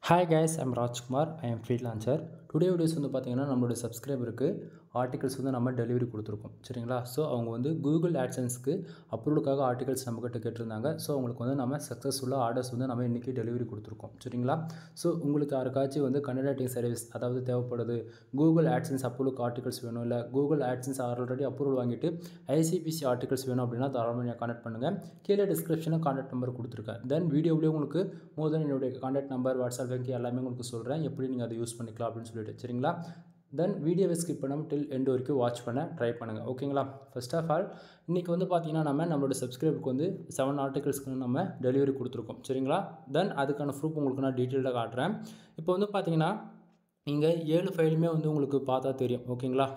Hi guys, I'm Rajkumar. I am freelancer. Today videos வந்து பார்த்தீங்கன்னா நம்மளோட சப்ஸ்கிரைபருக்கு ஆர்டிகல்ஸ் வந்து நம்ம டெலிவரி கொடுத்துருக்கோம் சரிங்களா. ஸோ அவங்க வந்து கூகுள் ஆட்சன்ஸ்க்கு அப்ரூவலுக்காக ஆர்டிகல்ஸ் நம்மக்கிட்ட கேட்டிருந்தாங்க. ஸோ அவங்களுக்கு வந்து நம்ம சக்ஸஸ்ஃபுல்லாக ஆர்டர்ஸ் வந்து நம்ம இன்றைக்கி டெலிவரி கொடுத்துருக்கோம் சரிங்களா. ஸோ உங்களுக்கு யாருக்காச்சும் வந்து கண்டென்ட் ரைட்டிங் சர்வீஸ் அதாவது தேவைப்படுது, கூகுள் ஆட்சன்ஸ் அப்ரூவலுக்கு ஆர்டிகல்ஸ் வேணும், இல்லை கூகுள் ஆட்சன்ஸ் ஆல்ரெடி அப்ரூவல் வாங்கிட்டு ஐசிபிசி ஆர்டிகல்ஸ் வேணும் அப்படின்னா தாராளமாக கான்டாக்ட் பண்ணுங்கள். கீழே டிஸ்கிரிப்ஷனில் கான்டாக்ட் நம்பர் கொடுத்துருக்கேன். தென் வீடியோவிலேயே உங்களுக்கு என்னுடைய கான்டாக்ட் நம்பர், வாட்ஸ்அப் லிங்க் எல்லாமே உங்களுக்கு சொல்கிறேன், எப்படி நீங்கள் அதை யூஸ் பண்ணிக்கலாம் அப்படின்னு சொல்லிட்டு சரிங்களா. தென் வீடியோவை ஸ்கிப் பண்ணாமல் டில் எண்ட் வரைக்கும் வாட்ச் பண்ண ட்ரை பண்ணுங்கள் ஓகேங்களா. ஃபர்ஸ்ட் ஆஃப் ஆல் இன்றைக்கி வந்து பார்த்தீங்கன்னா நம்மளோட சப்ஸ்கிரைபருக்கு வந்து 7 ஆர்டிகல்ஸ்க்கு நம்ம டெலிவரி கொடுத்துருக்கோம் சரிங்களா. தென் அதுக்கான ப்ரூஃப் உங்களுக்கு நான் டீட்டெயிலாக காட்டுறேன். இப்போ வந்து பார்த்தீங்கன்னா இங்கே 7 ஃபைலுமே வந்து உங்களுக்கு பார்த்தா தெரியும் ஓகேங்களா.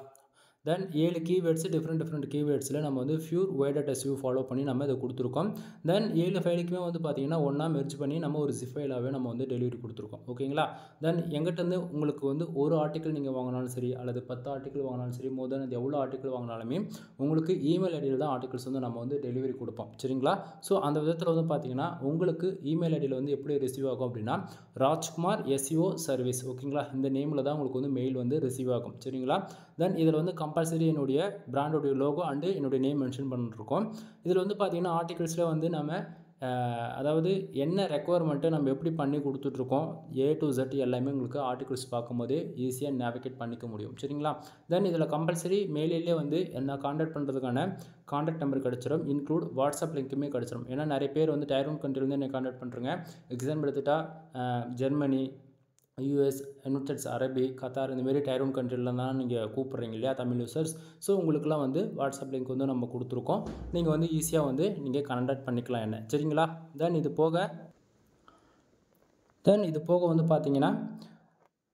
தென் 7 கீவேர்ட்ஸு டிஃப்ரெண்ட் கீவேர்ட்ஸில் நம்ம வந்து ஃபியூர் வைடட் எஸ்யூ ஃபாலோ பண்ணி நம்ம இதை கொடுத்துருக்கோம். தென் 7 ஃபைலுக்குமே வந்து பார்த்தீங்கன்னா ஒன்றா மெர்ஜ் பண்ணி நம்ம ஒரு ஜிப் ஃபைலாகவே நம்ம வந்து டெலிவரி கொடுத்துருக்கோம் ஓகேங்களா. தென் எங்கிட்டேருந்து உங்களுக்கு வந்து ஒரு ஆர்டிக்கல் நீங்கள் வாங்கினாலும் சரி, அல்லது 10 ஆர்டிக்கல் வாங்கினாலும் சரி, மோர் அது எவ்வளோ ஆர்டிக்கல் வாங்கினாலுமே உங்களுக்கு இமெயில் ஐடியில் தான் ஆர்டிகல்ஸ் வந்து நம்ம வந்து டெலிவரி கொடுப்போம் சரிங்களா. ஸோ அந்த விதத்தில் வந்து பார்த்தீங்கன்னா உங்களுக்கு இமெயில் ஐடியில் வந்து எப்படி ரிசீவ் ஆகும் அப்படின்னா ராஜ்குமார் எஸ்இஓ சர்வீஸ் ஓகேங்களா. இந்த நேமில் தான் உங்களுக்கு வந்து மெயில் வந்து ரிசீவ் ஆகும் சரிங்களா. தென் இதில் வந்து கம்பல்சரி என்னுடைய பிராண்டோடைய லோகோ அண்டு என்னுடைய நேம் மென்ஷன் பண்ணிருக்கோம். இதில் வந்து பார்த்திங்கன்னா ஆர்டிகல்ஸில் வந்து நம்ம அதாவது என்ன ரெக்குவயர்மெண்ட்டு நம்ம எப்படி பண்ணி கொடுத்துட்ருக்கோம் A to Z எல்லாமே உங்களுக்கு ஆர்டிகல்ஸ் பார்க்கும்போதே ஈஸியாக நேவிகேட் பண்ணிக்க முடியும் சரிங்களா. தென் இதில் கம்பல்சரி மெயிலே வந்து என்ன கான்டாக்ட் பண்ணுறதுக்கான கான்டாக்ட் நம்பர் கிடச்சிடும், இன்க்ளூட் வாட்ஸ்அப் லிங்க்குமே கிடச்சிடும். ஏன்னா நிறைய பேர் வந்து டயர் 1 கண்ட்ரிலேருந்து என்ன கான்டாக்ட் பண்ணுறங்க. எக்ஸாம்பிள் எடுத்துட்டா ஜெர்மனி, யூஎஸ், யுனைடெட்ஸ் அரபி, கத்தார் இந்தமாரி டயர் 1 கண்ட்ரியில் தான் நீங்கள் கூப்பிட்றீங்க இல்லையா தமிழ் யூசர்ஸ். ஸோ உங்களுக்குலாம் வந்து வாட்ஸ்அப் லிங்க் வந்து நம்ம கொடுத்துருக்கோம். நீங்கள் வந்து ஈஸியாக வந்து நீங்கள் கான்டாக்ட் பண்ணிக்கலாம் என்ன சரிங்களா. தென் இது போக வந்து பார்த்தீங்கன்னா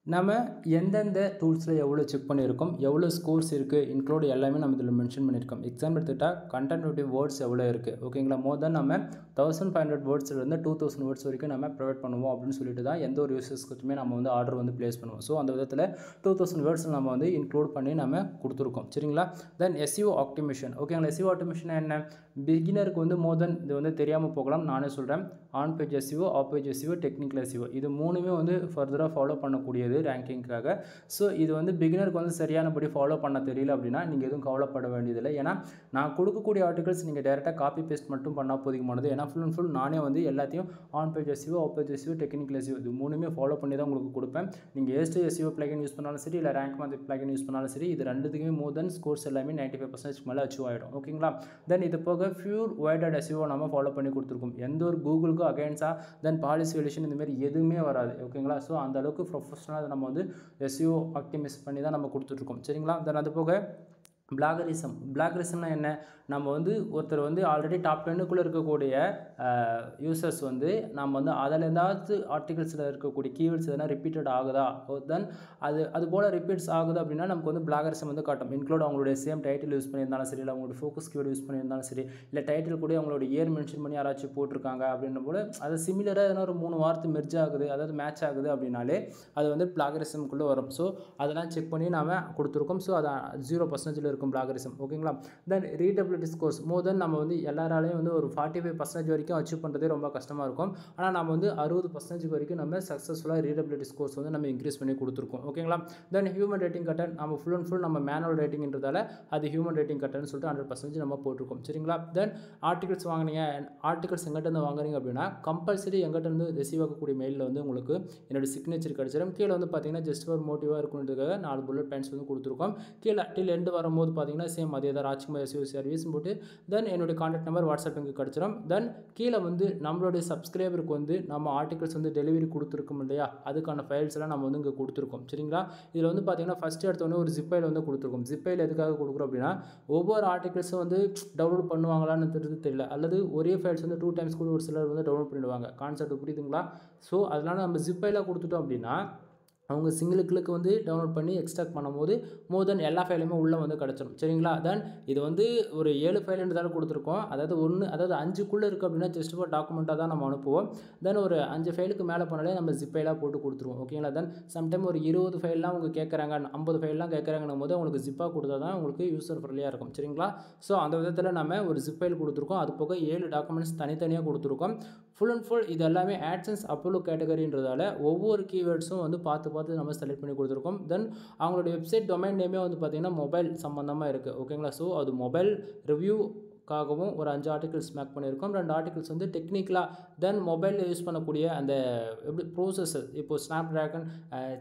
நம்ம எந்தெந்த டூல்ஸில் எவ்வளோ செக் பண்ணியிருக்கோம், எவ்வளோ ஸ்கோர்ஸ் இருக்குது இன்க்ளூட் எல்லாமே நம்ம இதில் மென்ஷன் பண்ணியிருக்கோம். எக்ஸாம்பிள் எடுத்துக்கிட்டால் கண்டென்ட் வேர்ட்ஸ் எவ்வளோ இருக்குது ஓகேங்களா. மோர் தென் நம்ம 1500 வேர்ட்ஸ்லேருந்து 2000 வேர்ட்ஸ் வரைக்கும் நம்ம ப்ரொவைட் பண்ணுவோம் அப்படின்னு சொல்லிட்டு தான் எந்த ஒரு யூசர்ஸ்க்குமே நம்ம வந்து ஆர்டர் வந்து ப்ளேஸ் பண்ணுவோம். ஸோ அந்த விதத்தில் 2000 வேர்ட்ஸ் நம்ம வந்து இன்க்ளூட் பண்ணி நம்ம கொடுத்துருக்கோம் சரிங்களா. தென் எஸ்இஓ ஆப்டிமேஷன் ஓகேங்களா. எஸ்இஓ ஆப்டிமேஷன் என்ன, பிகினருக்கு வந்து மோர் தென் இது வந்து தெரியாமல் போகலாம், நானே சொல்கிறேன். On page SEO, off page SEO, technical SEO இது மூணுமே வந்து ஃபர்தராக ஃபாலோ பண்ணக்கூடியது ரேங்கிங்காக. ஸோ இது வந்து பிகினருக்கு வந்து சரியானபடி ஃபாலோ பண்ண தெரியல அப்படின்னா நீங்கள் எதுவும் கவலைப்பட வேண்டியதில்லை. ஏன்னா நான் கொடுக்கக்கூடிய ஆர்டிகல்ஸ் நீங்கள் டேரெக்டாக காப்பி பேஸ்ட் மட்டும் பண்ணால் போதுமானது. ஏன்னா ஃபுல் அண்ட் ஃபுல் நானே வந்து எல்லாத்தையும் on page SEO, off page SEO, technical SEO இது மூணுமே ஃபாலோ பண்ணி தான் உங்களுக்கு கொடுப்பேன். நீங்கள் ஏஸ்ட் எஸ்இஓ பிளகின் யூஸ் பண்ணாலும் சரி, இல்லை ரேங்க் மாதிரி பிளகின் யூஸ் பண்ணாலும் சரி, இது ரெண்டுத்துக்குமே மோர் தென் ஸ்கோர்ஸ் எல்லாமே 95% மேலே அச்சீவ் ஆகிடும் ஓகேங்களா. தென் இது போக ஃபியூர் வைடட் எஸ்இஓ நம்ம ஃபாலோ பண்ணி கொடுத்துருக்கோம். எந்த ஒரு கூகுளுக்கும் அகைன்ஸாக தென் பாலிசி வேலிடேஷன் இந்தமாரி எதுவுமே வராது ஓகேங்களா. ஸோ அந்த அளவுக்கு ப்ரொஃபஷனலாக நம்ம வந்து எஸ்இஓ ஆப்டிமைஸ் பண்ணி தான் நம்ம கொடுத்துட்ருக்கோம் சரிங்களா. தென் அது போக பிளாகரிசம்னா என்ன, நம்ம வந்து ஒருத்தர் வந்து ஆல்ரெடி டாப் 10க்குள்ளே இருக்கக்கூடிய யூசர்ஸ் வந்து நம்ம வந்து அதில் ஏதாவது ஆர்டிகல்ஸில் இருக்கக்கூடிய கீவேர்ட்ஸ் எதனா ரிப்பீட்டட் ஆகுதா, தென் அது போல் ரிப்பீட்ஸ் ஆகுது அப்படின்னா நமக்கு வந்து பிளாகரிசம் வந்து காட்டும். இன்க்ளூட் அவங்களுடைய சேம் டைட்டில் யூஸ் பண்ணியிருந்தாலும் சரி, இல்லை அவங்களுடைய ஃபோக்கஸ் கீவேர்டு யூஸ் பண்ணியிருந்தாலும் சரி, இல்லை டைட்டில் கூட அவங்களோட இயர் மென்ஷன் பண்ணி யாராச்சும் போட்டிருக்காங்க அப்படின்ற போது அது சிமிலராக எதனா ஒரு 3 வார்த்தை மெர்ஜ் ஆகுது, அதாவது மேட்ச் ஆகுது அப்படின்னாலே அது வந்து பிளாகரிசம்குள்ளே வரும். ஸோ அதெல்லாம் செக் பண்ணி நாம் கொடுத்துருக்கோம். ஸோ அது 0% இருக்கும் பிளாகரிசம் ஓகேங்களா. தென் ரீடபிலிட்டி ஸ்கோர்ஸ் மோர் தென் நம்ம வந்து எல்லாராலையும் வந்து ஒரு 45% வரைக்கும் அச்சீவ் பண்ணுறதே ரொம்ப கஷ்டமாக இருக்கும். ஆனால் நம்ம வந்து 60% வரைக்கும் நம்ம சக்ஸஸ்ஃபுல்லாக ரீடபிலிட்டி ஸ்கோர்ஸ் வந்து நம்ம இன்க்ரீஸ் பண்ணி கொடுத்துருக்கோம் ஓகேங்களா. தென் ஹியூமன் ரேட்டிங் கட்டன் நம்ம ஃபுல் அண்ட் ஃபுல் நம்ம மேனுவல் ரேட்டிங்ன்றதால அது ஹியூமன் ரேட்டிங் கட்டன்னு சொல்லிட்டு 100% நம்ம போட்டிருக்கோம் சரிங்களா. தென் ஆர்டிகல்ஸ் வாங்கினீங்க, ஆர்டிகல்ஸ் எங்கிட்ட வாங்குறீங்க அப்படின்னா கம்பல்சரி எங்கிட்ட இருந்து ரிசீவ் ஆகக்கூடிய மெயிலில் வந்து உங்களுக்கு என்னோட சிக்னேச்சர் கிடச்சிடும். கீழே வந்து பார்த்தீங்கன்னா ஜஸ்ட் ஒரு மோட்டிவாக இருக்குன்றதுக்காக 4 புல்லட் பாயிண்ட்ஸ் வந்து கொடுத்துருக்கோம். கீழே டில் எண்டு வரும்போது பார்த்தீங்கன்னா சேம் அதே தான் ராஜ்குமார் எஸ்இஓ சர்வீஸ் போட்டு தென் என்னுடைய கான்டாக்ட் நம்பர் வாட்ஸ்அப் லிங்க் கிடச்சிடும். தென் கீழே வந்து நம்மளுடைய சப்ஸ்கிரைபருக்கு வந்து நம்ம ஆர்டிகல்ஸ் வந்து டெலிவரி கொடுத்துருக்கோம் இல்லையா, அதுக்கான ஃபைல்ஸ் எல்லாம் நம்ம வந்து இங்கே கொடுத்துருக்கோம் சரிங்களா. இதில் வந்து பார்த்தீங்கன்னா ஃபஸ்ட்டு எடுத்தோடனே ஒரு ஜிப் ஃபைல் வந்து கொடுத்துருக்கோம். ஜிப் ஃபைல் எதுக்காக கொடுக்குறோம் அப்படின்னா ஒவ்வொரு ஆர்டிகல்ஸும் வந்து டவுன்லோட் பண்ணுவாங்களான்னு தெரியல, அல்லது ஒரே ஃபைல்ஸ் வந்து 2 டைம்ஸ் கூட ஒரு சிலர் வந்து டவுன்லோட் பண்ணிடுவாங்க. கான்செப்ட் புரியுதுங்களா. ஸோ அதனால் நம்ம ஜிப் ஃபைலாக கொடுத்துட்டோம் அப்படின்னா அவங்க சிங்கிள் கிளிக்கு வந்து டவுன்லோட் பண்ணி எக்ஸ்ட்ராக்ட் பண்ணும்போது மோர் தென் எல்லா ஃபைலுமே உள்ளே வந்து கிடச்சிடும் சரிங்களா. தென் இது வந்து ஒரு 7 ஃபைலுன்றதால கொடுத்துருக்கோம். அதாவது 5க்குள்ளே இருக்குது அப்படின்னா ஜஸ்ட் ஒரு டாக்குமெண்ட்டாக தான் நம்ம அனுப்புவோம். தென் ஒரு 5 ஃபைலுக்கு மேலே போனாலே நம்ம ஜிப் ஃபைலாக போட்டு கொடுத்துருவோம் ஓகேங்களா. தென் சம்டைம் ஒரு 20 ஃபைல்லாம் அவங்க கேட்குறாங்க, 50 ஃபைல்லாம் கேட்குறாங்கன்னும் போது அவங்களுக்கு ஜிப்பாக கொடுத்தா தான் உங்களுக்கு யூசர் ஃப்ரெண்ட்லியாக இருக்கும் சரிங்களா. ஸோ அந்த விதத்தில் நம்ம ஒரு ஜிப் ஃபைல் கொடுத்துருக்கோம். அது போக 7 டாக்குமெண்ட்ஸ் தனித்தனியாக கொடுத்துருக்கோம். ஃபுல் அண்ட் ஃபுல் இது எல்லாமே AdSense அப்போலோ கேட்டகரின்றதால ஒவ்வொரு கீவேர்ட்ஸும் வந்து பார்த்து நம்ம செலக்ட் பண்ணி கொடுத்துருக்கோம். தென் அவங்களுடைய வெப்சைட் டொமைன் நேமே வந்து பார்த்திங்கன்னா மொபைல் சம்மந்தமாக இருக்குது. ஓகேங்களா. ஸோ அது மொபைல் ரிவ்யூக்காகவும் ஒரு 5 ஆர்டிகல்ஸ் மேக் பண்ணியிருக்கோம். 2 ஆர்டிகல்ஸ் வந்து டெக்னிக்கலாக தென் மொபைலில் யூஸ் பண்ணக்கூடிய அந்த எப்படி ப்ரோசஸர் இப்போது ஸ்னாப் ட்ராகன்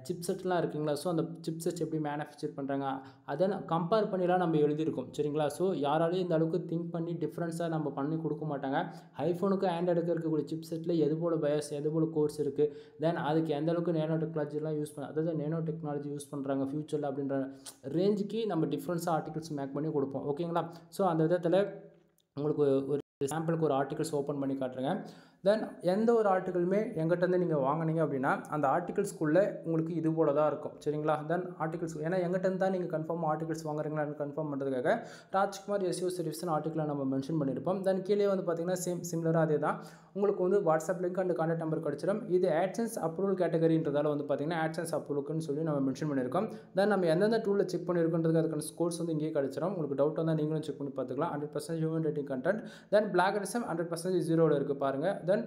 சிப்செட்லாம் இருக்குங்களா. ஸோ அந்த சிப்செட்ஸ் எப்படி மேனுஃபேக்சர் பண்ணுறாங்க அதை கம்பேர் பண்ணிலாம் நம்ம எழுதியிருக்கோம். சரிங்களா. ஸோ யாராலையும் இந்த அளவுக்கு திங்க் பண்ணி டிஃப்ரென்ஸாக நம்ம பண்ணி கொடுக்க மாட்டாங்க. ஐஃபோனுக்கு ஆண்ட்ராய்டுக்கு இருக்கக்கூடிய சிப்செட்டில் எது போல் பயாஸ் எது போல் கோர்ஸ் இருக்குது, தென் அதுக்கு எந்த அளவுக்கு நேனோ டெக்னாலஜிலாம் யூஸ் பண்ண அதாவது நேனோ டெக்னாலஜி யூஸ் பண்ணுறாங்க ஃபியூச்சரில் அப்படின்ற ரேஞ்சுக்கு நம்ம டிஃப்ரென்ஸாக ஆர்டிகல்ஸ் மேக் பண்ணி கொடுப்போம். ஓகேங்களா. ஸோ அந்த விதத்தில் உங்களுக்கு ஒரு சாம்பிளுக்கு ஒரு ஆர்டிகல்ஸ் ஓப்பன் பண்ணி காட்டுறேங்க. தென் எந்த ஒரு ஆர்டிக்கலுமே எங்கிட்டேருந்து நீங்கள் வாங்கினீங்க அப்படின்னா அந்த ஆர்டிகல்ஸ்குள்ளே உங்களுக்கு இது போல தான் இருக்கும். சரிங்களா. தென் ஆர்டிகல்ஸ் ஏன்னா எங்கிட்டேருந்து தான் நீங்கள் கன்ஃபார்ம் ஆர்டிகல்ஸ் வாங்குறீங்களான்னு கன்ஃபார்ம் பண்ணுறதுக்காக ராஜ்குமார் SEO சர்வீஸ்னு ஆர்டிக்கலை நம்ம மென்ஷன் பண்ணியிருப்போம். தென் கீழே வந்து பார்த்தீங்கன்னா சிமிலராக அதே தான் உங்களுக்கு வந்து WhatsApp link and contact number கிடச்சிடும். இது AdSense அப்ரூவல் கேட்டகரின்றதால வந்து பார்த்தீங்கன்னா AdSense அப்ரூவலுக்குன்னு சொல்லி நம்ம மென்ஷன் பண்ணியிருக்கோம். தென் நம்ம எந்தெந்த டூலில் செக் பண்ணியிருக்கோன்றதுக்கு அதுக்கான ஸ்கோர்ஸ் வந்து இங்கேயே கிடச்சிடும். உங்களுக்கு டவுட் வந்தால் நீங்களும் செக் பண்ணி பார்த்துக்கலாம். 100% ஹியூமன் ரேட்டிங் கண்டென்ட். தென் பிளாகரிசம் 100% 0 இருக்குது பாருங்கள். தென்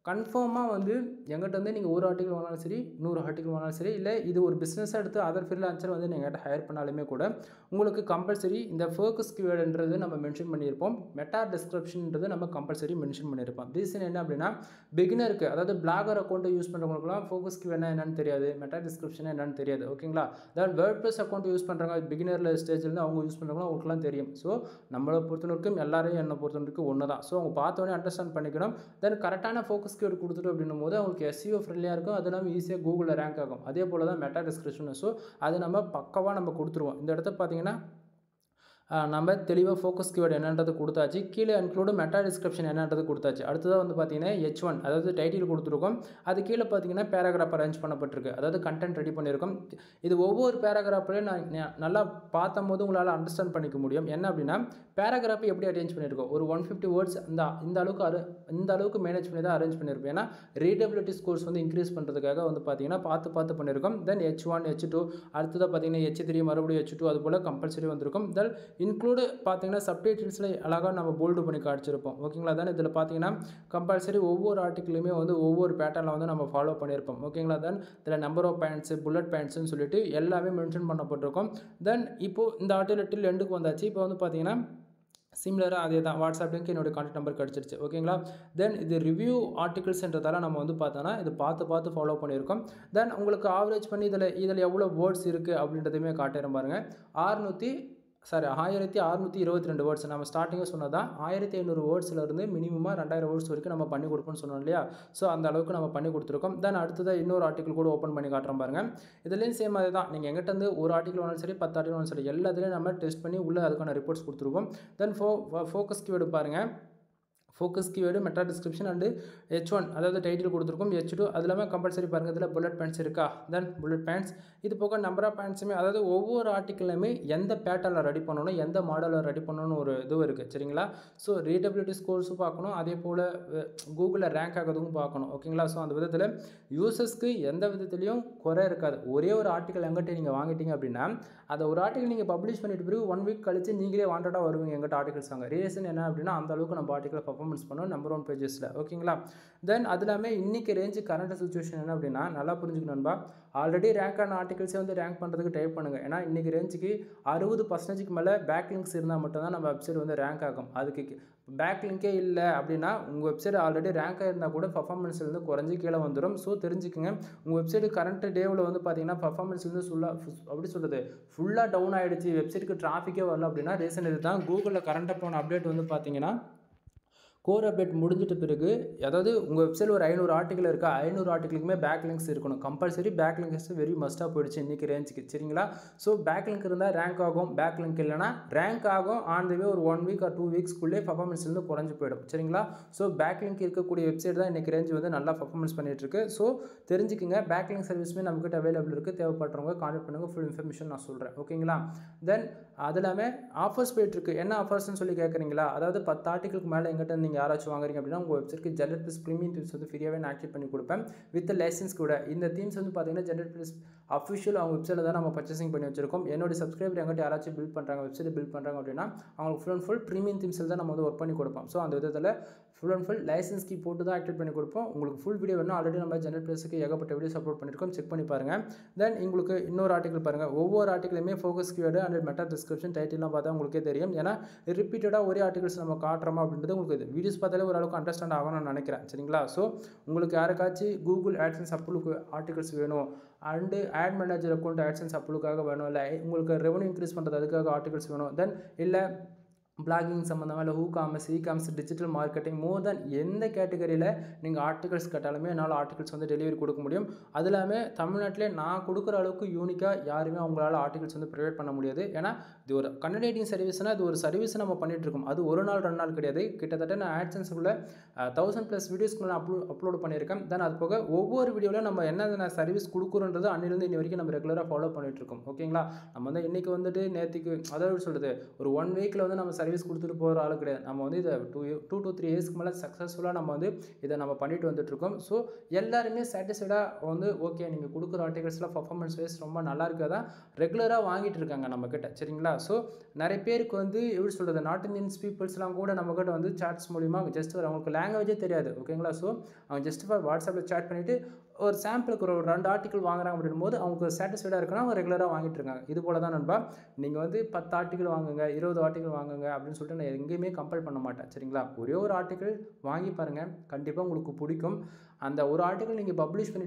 கன்ஃபார்மாக வந்து எங்கிட்ட வந்து நீங்கள் ஒரு ஆர்டிகல் வாங்கினாலும் சரி 100 ஆர்டிகல் வாங்கினாலும் சரி இல்லை இது ஒரு பிஸ்னஸாக எடுத்து அதர் ஃப்ரீலான்சர் வந்து நீங்கள் ஹையர் பண்ணாலுமே கூட உங்களுக்கு கம்பல்சரி இந்த ஃபோக்கஸ் கீவேர்டுன்றது நம்ம மென்ஷன் பண்ணியிருப்போம். மெட்டா டிஸ்கிரிப்ஷன்ன்றது நம்ம கம்பல்சரி மென்ஷன் பண்ணியிருப்போம். ரீசன் என்ன அப்படின்னா பிகினருக்கு அதாவது பிளாகர் அக்கௌண்ட்டை யூஸ் பண்ணுறவங்களுக்குலாம் ஃபோக்கஸ் கீவேர்ட்னா என்னன்னு தெரியாது, மெட்டா டிஸ்கிரிப்ஷன் என்னன்னு தெரியாது. ஓகேங்களா. அதாவது வேர்ட்ப்ரெஸ் அக்கௌண்ட் யூஸ் பண்ணுறாங்க பிகினரில் ஸ்டேஜ்லேருந்து அவங்க யூஸ் பண்ணுறவங்களும் அவங்களுக்குலாம் தெரியும். ஸோ நம்மளை பொறுத்தவரைக்கும் எல்லாரையும் என்னை பொறுத்தவரைக்கும் ஒன்று தான். ஸோ அவங்க பார்த்தோன்னே அண்டர்ஸ்டாண்ட் பண்ணிக்கணும். தென் கரெக்டான ஃபோக்கஸ் கீவேர்டு கொடுத்துட்டு அப்படின்னும் போது அவங்களுக்கு SEO ஃப்ரெண்ட்லியாக இருக்கும். அது இல்லாமல் ஈஸியாக கூகுளில் ரேங்க் ஆகும். அதே போல் தான் மெட்டா டிஸ்கிரிப்ஷன். ஸோ அது நம்ம பக்கவாக நம்ம கொடுத்துருவோம். இந்த இடத்த பார்த்தீங்கன்னா நம்ம தெளிவாக ஃபோக்கஸ் கீவேர்டு என்னன்றது கொடுத்தாச்சு. கீழே இன்க்ளூடு மெட்டா டிஸ்கிரிப்ஷன் என்னன்றது கொடுத்தாச்சு. அடுத்ததாக வந்து பார்த்தீங்கன்னா H1 அதாவது டைட்டில் கொடுத்துருக்கோம். அது கீழே பார்த்தீங்கன்னா பேராகிராஃப் அரேஞ்ச் பண்ணப்பட்டிருக்கு. அதாவது கண்டென்ட் ரெடி பண்ணியிருக்கோம். இது ஒவ்வொரு பேராகிராஃப்லையும் நான் நல்லா பார்த்தம்போது உங்களால் அண்டர்ஸ்டாண்ட் பண்ணிக்க முடியும். என்ன அப்படின்னா பேராகிராஃப் எப்படி அரேஞ்ச் பண்ணியிருக்கோம் ஒரு 150 வேர்ட்ஸ் இந்த அளவுக்கு மேனேஜ் பண்ணி தான் அரேஞ்ச் பண்ணியிருப்போம். ஏன்னா ரீடபிலிட்டி ஸ்கோர்ஸ் வந்து இன்க்ரீஸ் பண்ணுறதுக்காக வந்து பார்த்தீங்கன்னா பார்த்து பண்ணியிருக்கோம். தென் H1 H2 அடுத்ததாக பார்த்தீங்கன்னா H3 மறுபடியும் H2 அது போல் கம்பல்சரி வந்திருக்கும். தென் இன்க்ளூடு பார்த்தீங்கன்னா சப்டைட்டில்ஸில் அழகாக நம்ம போல்டு பண்ணி காமிச்சிருப்போம். ஓகேங்களா. தென் இதில் பார்த்தீங்கன்னா கம்பல்சரி ஒவ்வொரு ஆர்டிக்கிலுமே வந்து ஒவ்வொரு பேட்டர்னில் வந்து நம்ம ஃபாலோ பண்ணியிருப்போம். ஓகேங்களா. தென் இதில் நம்பர் ஆஃப் பாயிண்ட்ஸு புல்லட் பாயிண்ட்ஸ்னு சொல்லிட்டு எல்லாமே மென்ஷன் பண்ணப்பட்டிருக்கும். தென் இப்போது இந்த ஆர்டிகல் எண்டுக்கு வந்தாச்சு. இப்போ வந்து பார்த்தீங்கன்னா சிமிலராக அதே தான் வாட்ஸ்அப் லிங்க் என்னோடய கான்டாக்ட் நம்பர் கிடச்சிருச்சு. ஓகேங்களா. தென் இது ரிவ்யூ ஆர்டிகல்ஸ்ன்றதால நம்ம வந்து பார்த்தோன்னா இது பார்த்து ஃபாலோ பண்ணியிருக்கோம். தென் உங்களுக்கு ஆவரேஜ் பண்ணி இதில் எவ்வளோ வேர்ட்ஸ் இருக்குது அப்படின்றதையுமே காட்டுறேன் பாருங்கள். 1622 வேர்ட்ஸ் நம்ம ஸ்டார்டிங்காக சொன்னதான் 1500 வேர்ட்ஸ்லேருந்து மினிமமாக 2000 வேர்ட்ஸ் வரைக்கும் நம்ம பண்ணி கொடுப்போம்னு சொன்னோம் இல்லையா. ஸோ அந்த அளவுக்கு நம்ம பண்ணி கொடுத்துருக்கோம். தென் அடுத்ததாக இன்னொரு ஆர்டிகல் கூட ஓப்பன் பண்ணி காட்டுறோம் பாருங்கள். இதுலேயும் சேம் அதே தான். நீங்கள் எங்கிட்ட வந்து ஒரு ஆர்டிகல் வேணாலும் சரி 10 ஆர்டிகல் வேணாலும் சரி எல்லாத்துலேயும் நம்ம டெஸ்ட் பண்ணி உள்ளே அதுக்கான ரிப்போர்ட்ஸ் கொடுத்துருப்போம். தென் ஃபோக்கஸ் கீவேர்டு பாருங்கள். Focus keyword meta description and H1 அதாவது டைட்டில் கொடுத்துருக்கோம். H2 அது இல்லாமல் கம்பல்சரி பாருங்கள் இதில் புல்லட் பாயிண்ட்ஸ் இருக்கா. தென் புல்லட் பாயிண்ட்ஸ் இது போக நம்பர் ஆஃப் பாயிண்ட்ஸுமே அதாவது ஒவ்வொரு ஆர்டிக்கலுமே எந்த பேட்டர்னில் ரெடி பண்ணணும் எந்த மாடலில் ரெடி பண்ணணும்னு ஒரு இதுவும் இருக்குது. சரிங்களா. ஸோ ரீடபிலிட்டி ஸ்கோர்ஸும் பார்க்கணும், அதே போல் கூகுளில் ரேங்க் ஆகிறதுக்கும் பார்க்கணும். ஓகேங்களா. ஸோ அந்த விதத்தில் யூசர்ஸ்க்கு எந்த விதத்துலையும் குறை இருக்காது. ஒரே ஒரு ஆர்டிக்கல் எங்கிட்ட நீங்கள் வாங்கிட்டீங்க அப்படின்னா அதை ஒரு ஆர்டிக்கல் நீங்கள் பப்ளிஷ் பண்ணிட்டு பிறகு 1 வீக் கழிச்சு நீங்களே வாண்டடாக வருவீங்க எங்கிட்ட ஆர்டிகல்ஸ் வாங்க. ரீசன் என்ன அப்படின்னா அந்த அளவுக்கு நம்ம ஆர்டிக்கல் பர்ஃபார்மன்ஸ் பண்ணோம் நம்பர் 1 பேஜஸில். ஓகேங்களா. தென் அது இல்லாமல் இன்றைக்கி ரேஞ்சு கரண்ட் சுச்சுவேஷன் என்ன அப்படின்னா நல்லா புரிஞ்சுக்கணும்பா. ஆல்ரெடி ரேங்க் ஆன ஆர்டிகல்ஸே வந்து ரேங்க் பண்ணுறதுக்கு ட்ரை பண்ணுங்கள். ஏன்னா இன்றைக்கி ரேஞ்சுக்கு 60% மேலே பேக் லிங்க்ஸ் இருந்தால் மட்டும்தான் நம்ம வெப்சைட் வந்து ரேங்க் ஆகும். அதுக்கு பேக் லிங்கே இல்லை அப்படின்னா உங்கள் வெப்சைட் ஆல்ரெடி ரேங்க் ஆகிருந்தால் கூட பர்ஃபார்மன்ஸ் வந்து குறைஞ்சி கீழே வந்துடும். ஸோ தெரிஞ்சுக்கங்க உங்கள் வெப்சைட் கரண்ட் டேவில் வந்து பார்த்தீங்கன்னா பர்ஃபார்மன்ஸ் வந்து அப்படி சொல்கிறது ஃபுல்லாக டவுன் ஆகிடுச்சு, வெப்சைட்டுக்கு டிராஃபிக்கே வரல அப்படின்னா ரீசன் இது தான். கூகுளில் கரண்ட் போன அப்டேட் வந்து பார்த்தீங்கன்னா கோர் அப்டேட் முடிஞ்சிட்ட பிறகு அதாவது உங்கள் வெப்சைட்டில் ஒரு 500 ஆர்டிகல் இருக்கா 500 ஆர்டிகளுக்குமே பேக் லிங்க்ஸ் இருக்கணும். கம்பல்சரி பேக் லிங்க்ஸ் வெரி மஸ்ட்டாக போயிடுச்சு இன்றைக்கி ரேஞ்சுக்கு. சரிங்களா. ஸோ பேக் லிங்க் இருந்தால் ரேங்க் ஆகும், பேக் லிங்க் இல்லைனா ரேங்க் ஆகும். ஆன் த வே ஒரு 1 வீக் ஆர் 2 வீக்ஸ்க்குள்ளே பர்ஃபார்மன்ஸ் வந்து குறைஞ்சி போயிடும். சரிங்களா. ஸோ பேக் லிங்க் இருக்கக்கூடிய வெப்சைட் தான் இன்றைக்கி ரேஞ்ச் வந்து நல்லா பர்ஃபார்மன்ஸ் பண்ணிகிட்ருக்கு. ஸோ தெரிஞ்சுக்கங்க பேக் லிங்க் சர்வீஸுமே நம்மகிட்ட அவைலபிள் இருக்குது. தேவைப்படுறவங்க கான்டெக்ட் பண்ணுங்கள். ஃபுல் இன்ஃபர்மேஷன் நான் சொல்கிறேன். ஓகேங்களா. தென் அது இல்லாமல் ஆஃபர்ஸ் போயிட்டுருக்கு. என்ன ஆஃபர்ஸ்ன்னு சொல்லி கேட்குறீங்களா. அதாவது 10 ஆர்டிகளுக்கு மேலே எங்கிட்ட நீங்கள் யாராச்சும் வாங்குறீங்க அப்படின்னா உங்கள் வெப்சைட்க்கு ஜெனரேட் ப்ளஸ் ப்ரீமியம் தீம்ஸ் வந்து ஃப்ரீயாகவே நான் ஆக்டிவேட் பண்ணி கொடுப்பேன் வித் லைசன்ஸ் கூட. இந்த தீம்ஸ் வந்து பார்த்தீங்கன்னா ஜெனரேட் ப்ளஸ் அஃபிஷியல் அவங்க வெப்சைட்டில் தான் நம்ம பர்ச்சேசிங் பண்ணி வச்சிருக்கோம். என்னோட சப்ஸ்கிரைபர் எங்கிட்ட யாராச்சும் பில்ட் பண்ணுறாங்க வெப்சைட் பில்ட் பண்ணுறாங்க அப்படின்னா அவங்களுக்கு ஃபுல் அண்ட் ஃபுல் ப்ரீமியம் தீம்ஸில் தான் நம்ம வந்து ஒர்க் பண்ணி கொடுப்போம். ஸோ அந்த விதத்தில் full and full licence key போட்டு தான் ஆக்டிவேட் பண்ணி கொடுப்போம். உங்களுக்கு ஃபுல் வீடியோ வேணும், ஆல்ரெடி நம்ம ஜெனரல் ப்ளஸுக்கு ஏகப்பட்ட வீடியோஸ் அப்லோட் பண்ணியிருக்கோம், செக் பண்ணி பாருங்கள். தென் உங்களுக்கு இன்னொரு ஆர்டிகல் பாருங்கள். ஒவ்வொரு ஆர்டிகலுமே focus keyword and meta description டைட்டில்லாம் பார்த்தா உங்களுக்கே தெரியும். ஏன்னா ரிப்பீட்டடாக ஒரே ஆர்டிகல்ஸ் நம்ம காட்டுறோமா அப்படின்றது உங்களுக்கு வீடியோஸ் பார்த்தாலே ஓரளவுக்கு அண்டர்ஸ்டாண்ட் ஆகணும்னு நினைக்கிறேன். சரிங்களா? ஸோ உங்களுக்கு யாருக்காச்சும் கூகுள் ஆட்சன்ஸ் அப்ரூவலுக்கு ஆர்டிகல்ஸ் வேணும் அண்டு ஆட் மேனேஜர் அக்கௌண்ட் ஆட்சன்ஸ் அப்ரூவலுக்காக வேணும், இல்லை உங்களுக்கு ரெவன்யூ இன்க்ரீஸ் பண்ணுறது அதுக்காக ஆர்டிகல்ஸ் வேணும், தென் இல்லை பிளாகிங் சம்மந்தமாக, இல்லை காமர்ஸ், காமர்ஸ், டிஜிட்டல் மார்க்கெட்டிங், மோர் தென் எந்த கேட்டகரியில் நீங்கள் ஆர்டிகல்ஸ் கேட்டாலுமே என்னால் ஆர்டிகல்ஸ் வந்து டெலிவரி கொடுக்க முடியும். அது இல்லாமல் தமிழ்நாட்டிலே நான் கொடுக்குற அளவுக்கு யூனிக்காக யாருமே அவங்களால ஆர்டிகல்ஸ் வந்து ப்ரொவைட் பண்ண முடியாது. ஏன்னா இது ஒரு கண்டென்ட் சர்வீஸ்னால் இது ஒரு சர்வீஸ் நம்ம பண்ணிகிட்ருக்கோம். அது ஒரு நாள் 2 நாள் கிடையாது. கிட்டத்தட்ட நான் ஆட்சன்ஸுக்குள்ளே 1000+ வீடியோஸ்க்கு நான் அப்லோட் பண்ணியிருக்கேன். தென் அது போக ஒவ்வொரு வீடியோவில் நம்ம என்ன சர்வீஸ் கொடுக்குறோன்றது அன்னிலேருந்து இன்னி வரைக்கும் நம்ம ரெகுலராக ஃபாலோ பண்ணிகிட்ருக்கோம். ஓகேங்களா? நம்ம வந்து இன்றைக்கி வந்துட்டு நேற்றுக்கு அதாவது சொல்கிறது ஒரு 1 வீக்கில் வந்து நம்ம சர்வீஸ் கொடுத்துட்டு போகிற ஆள் கிடையாது. நம்ம வந்து இதை 2 to 3 இயர்ஸ்க்கு மேலே சக்ஸஸ்ஃபுல்லாக நம்ம வந்து இதை நம்ம பண்ணிட்டு வந்துட்டுருக்கோம். ஸோ எல்லாருமே சாட்டிஸ்ஃபைடாக வந்து ஓகே நீங்கள் கொடுக்குற ஆர்டிகல்ஸ்லாம் பர்ஃபார்மன்ஸ் வைஸ் ரொம்ப நல்லா இருக்கதான் ரெகுலராக வாங்கிட்டு இருக்காங்க நம்மக்கிட்ட. சரிங்களா? ஸோ நிறைய பேருக்கு வந்து எப்படி சொல்கிறது, நார்த் இந்தியன்ஸ் பீப்புள்ஸ்லாம் கூட நம்மக்கிட்ட வந்து சாட்ஸ் மூலிமா ஜஸ்ட் அவங்களுக்கு லாங்குவேஜே தெரியாது. ஓகேங்களா? ஸோ அவங்க ஜஸ்ட் வாட்ஸ்அப்பில் சேட் பண்ணிவிட்டு ஒரு சாம்பிளுக்கு ஒரு 2 ஆர்டிக்கல் வாங்குறாங்க அப்படின்போது அவங்க சாட்டிஸ்ஃபைடாக இருக்குன்னா அவங்க ரெகுலராக வாங்கிட்டு இருக்காங்க. இது போல தான் நண்பா, நீங்கள் வந்து 10 ஆர்டிக்கல் வாங்குங்க, 20 ஆர்டிக்கல் வாங்குங்க அப்படின்னு சொல்லிட்டு நான் எங்கேயுமே கம்பல் பண்ண மாட்டேன். சரிங்களா? ஒரே ஒரு ஆர்டிக்கல் வாங்கி பாருங்கள், கண்டிப்பாக உங்களுக்கு பிடிக்கும். அந்த ஒரு ஆர்டிக்கல் நீங்கள் பப்ளிஷ் பண்ணி